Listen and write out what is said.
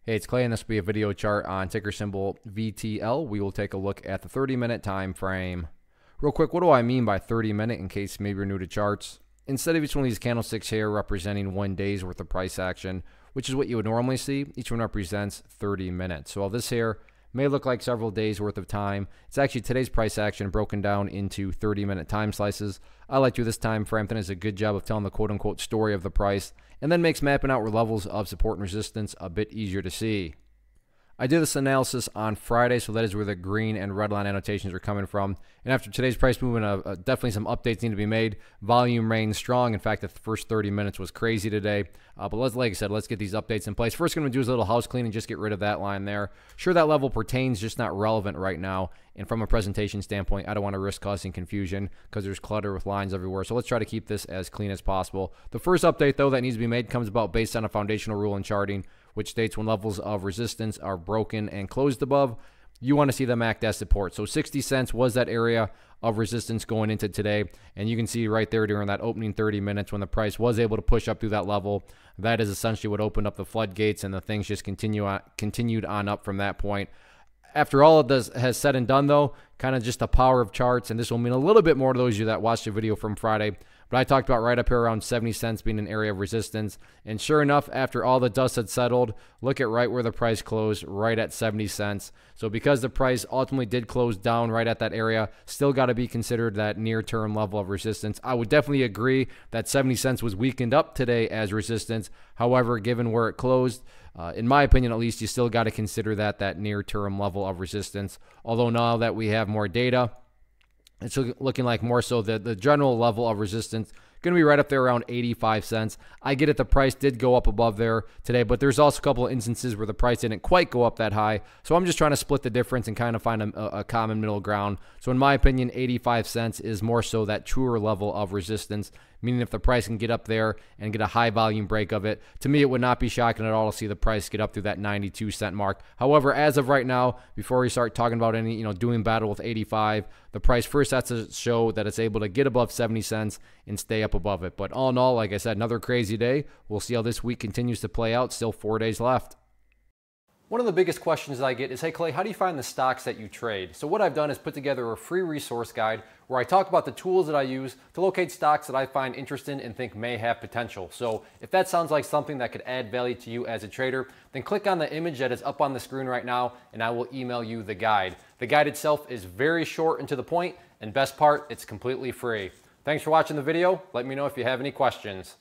Hey, it's Clay, and this will be a video chart on ticker symbol VTL. We will take a look at the 30-minute time frame. Real quick, what do I mean by 30-minute in case maybe you're new to charts? Instead of each one of these candlesticks here representing 1 day's worth of price action, which is what you would normally see, each one represents 30 minutes. So while this here may look like several days worth of time, it's actually today's price action broken down into 30-minute time slices. I like to do this time frame. That does a good job of telling the quote-unquote story of the price, and then makes mapping out levels of support and resistance a bit easier to see. I did this analysis on Friday, so that is where the green and red line annotations are coming from. And after today's price movement, definitely some updates need to be made. Volume remains strong. In fact, the first 30 minutes was crazy today. But like I said, let's get these updates in place. First, I'm going to do is a little house cleaning and just get rid of that line there. Sure, that level pertains, just not relevant right now. And from a presentation standpoint, I don't want to risk causing confusion because there's clutter with lines everywhere. So let's try to keep this as clean as possible. The first update, though, that needs to be made comes about based on a foundational rule in charting, which states when levels of resistance are broken and closed above, you want to see them act as support. So 60 cents was that area of resistance going into today. And you can see right there during that opening 30 minutes when the price was able to push up through that level, that is essentially what opened up the floodgates, and the things just continued on up from that point. After all of this has said and done, though, kind of just the power of charts, and this will mean a little bit more to those of you that watched the video from Friday, but I talked about right up here around 70 cents being an area of resistance, and sure enough, after all the dust had settled, look at right where the price closed, right at 70 cents. So because the price ultimately did close down right at that area, still got to be considered that near-term level of resistance. I would definitely agree that 70 cents was weakened up today as resistance. However, given where it closed, in my opinion, at least, you still got to consider that near-term level of resistance. Although now that we have more data, it's looking like more so the general level of resistance going to be right up there around 85 cents. I get it, the price did go up above there today, but there's also a couple of instances where the price didn't quite go up that high. So I'm just trying to split the difference and kind of find a common middle ground. So in my opinion, 85 cents is more so that truer level of resistance, meaning if the price can get up there and get a high volume break of it, to me it would not be shocking at all to see the price get up through that 92 cent mark. However, as of right now, before we start talking about any doing battle with 85, the price first has to show that it's able to get above 70 cents and stay up above it. But all in all, like I said, another crazy day. We'll see how this week continues to play out. Still 4 days left. One of the biggest questions I get is, hey Clay, how do you find the stocks that you trade? So what I've done is put together a free resource guide where I talk about the tools that I use to locate stocks that I find interesting and think may have potential. So if that sounds like something that could add value to you as a trader, then click on the image that is up on the screen right now and I will email you the guide. The guide itself is very short and to the point, and best part, it's completely free. Thanks for watching the video. Let me know if you have any questions.